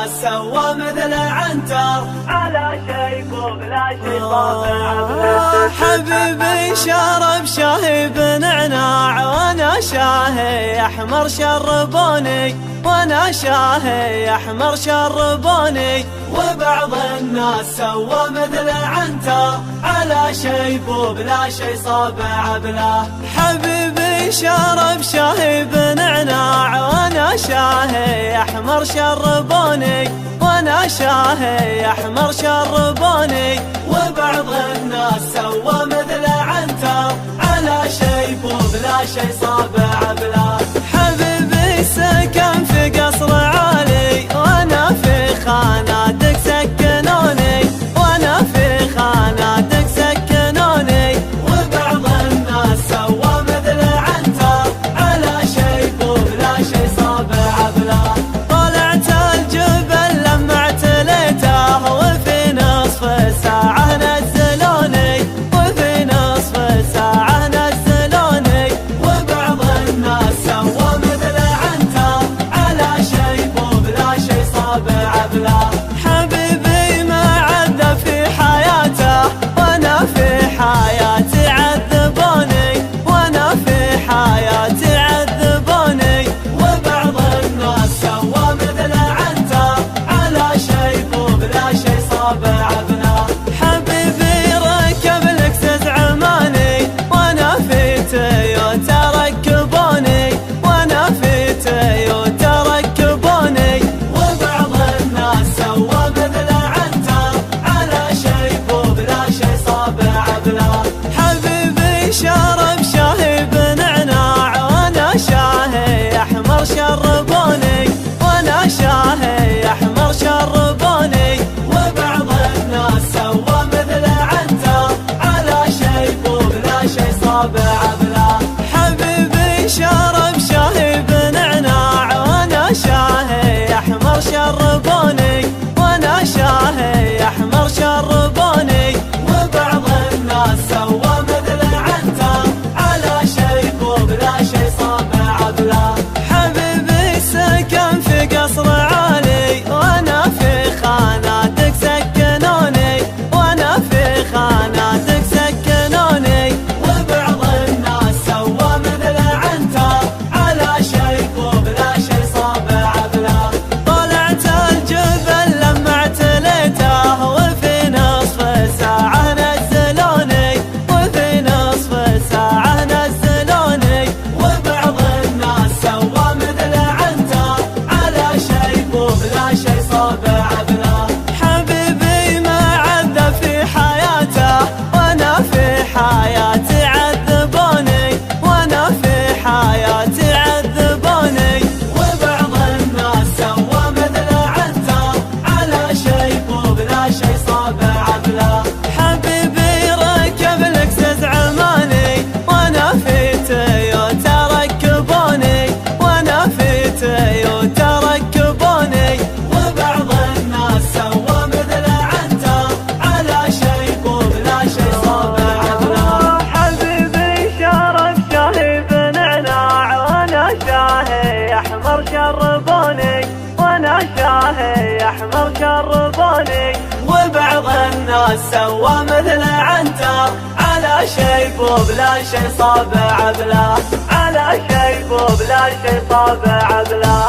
الناس سوى مثل عنتر على شيب وبلا شي طابع. حبيبي شرب شاهي بنعناع وانا شاهي احمر شربوني، وانا شاهي احمر شربوني. وبعض الناس سوى مثل عنتر على شيب وبلا شي صابع بلا. حبيبي شرب شاهي بنعناع وانا شاهي احمر شربوني، وانا شاهي احمر شربوني. وبعض الناس سوى مثل عنتر على شيب وبلا شي صابع بلا. حبيبي سكن في قصر عالي وانا في خاناتك سكنوني، وانا في خاناتك سكنوني. وبعض الناس سوى مثل عنتر على شيب وبلا شي صابع بلا. طلعت الجبل لما اعتليته وفي نصف ساعة نزلوني، وفي نصف ساعة نزلوني. وبعض الناس سوى مثل عنتر على شيب وبلا شي صابع بلا. حبيبي ما عذب في حياته وانا في حياتي عذبوني، وانا في حياتي عذبوني. وبعض الناس سوى مثل عنتر على شيب وبلا شي صابع بلا. حبيبي ركب لكسس عماني وانا في تويوتا ركبوني، وانا في تويوتا ركبوني. وبعض الناس سوى مثل عنتر على شيب وبلا شي صابع بلا. حبيبي شرب شاهي بنعناع وانا شاهي احمر شربوني، وانا شاهي احمر شربوني. وبعض الناس سوى مثل عنتر على شيب وبلا شي صابع بلا. حبيبي شرب شاهي بنعناع وانا شاهي احمر شربوني، وانا شاهي احمر شربوني. وبعض الناس سوى مثل عنتر على شيب وبلا شي صابع بلا. حبيبي سكن في قصر عالي وانا في خاناتك سكنوني، وانا في خاناتك سكنوني. وبعض الناس سوى مثل عنتر على شيب وبلا شي صابع بلا. طلعت الجبل لما اعتليته وفي نصف ساعة نزلوني، وفي نصف ساعة نزلوني. وبعض الناس سوى مثل عنتر على شيب وبلا شي صابع بلا. حبيبي ما عذب في حياته وانا في حياتي عذبوني، وانا في حياتي عذبوني. وبعض الناس سوى مثل عنتر على شيب وبلا شي صابع بلا. حبيبي ركب لكسس عماني وانا في تويوتا ركبوني، وانا في تويوتا ركبوني. وبعض الناس سوى مثل عنتر على شيب وبلا شي صابع بلا. حبيبي شرب شاهي بنعناع وانا شاهي احمر شربوني، وانا شاهي احمر شربوني. وبعض الناس سوى مثل عنتر على شيب وبلا شي صابع بلا، على شيب وبلا شي صابع بلا.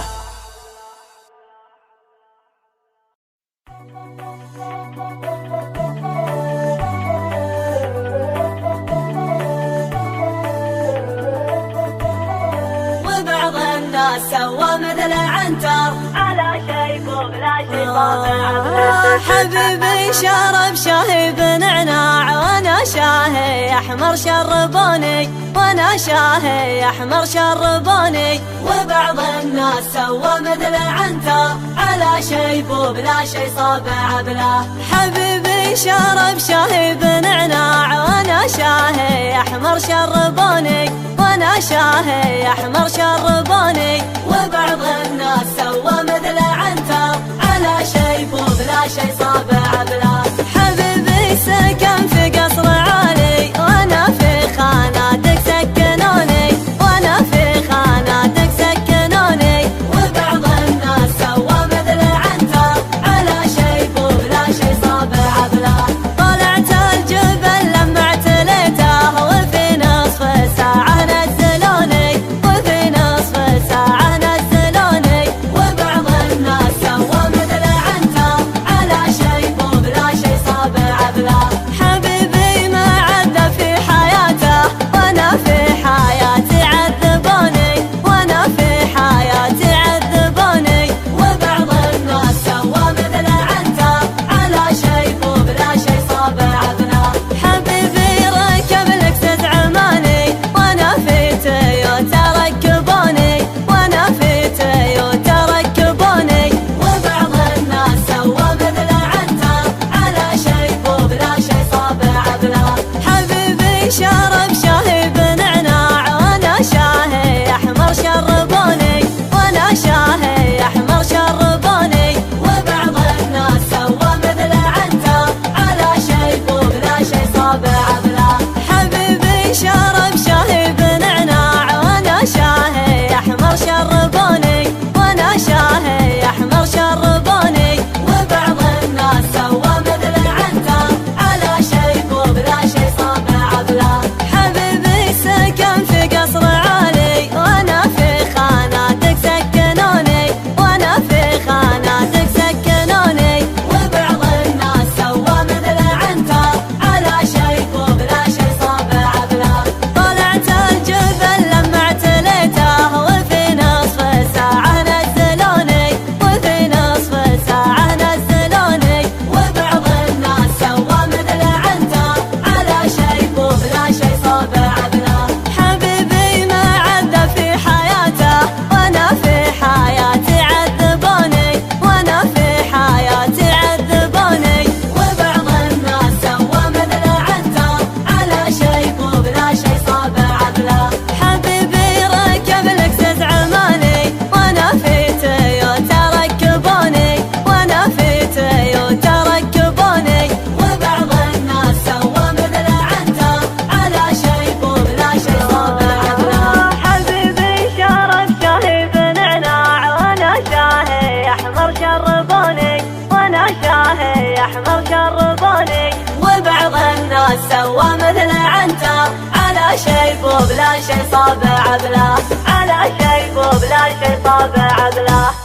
وبعض الناس سوى مثل عنتر على شيب وبلا شي صابع بلا. حبيبي شرب شاهي بنعناع وانا شاهي احمر شربوني، وانا شاهي احمر شربوني. وبعض الناس سوى مثل عنتر على شيب وبلا شي صابع بلا. حبيبي شرب شاهي بنعناع وانا شاهي احمر شربوني، وانا شاهي احمر شربوني. وبعض الناس سوى مثل عنتر على شيب وبلا شي صابع بلا. حبيبي سكن في قصر عالي وانا في خاناتك سكنوني، وانا في خاناتك سكنوني. وبعض الناس سوى مثل عنتر يحبوني، وبعض الناس سوى مثل عنتر على شيب وبلا شي صابع بله، على شيب وبلا شي صابع بله.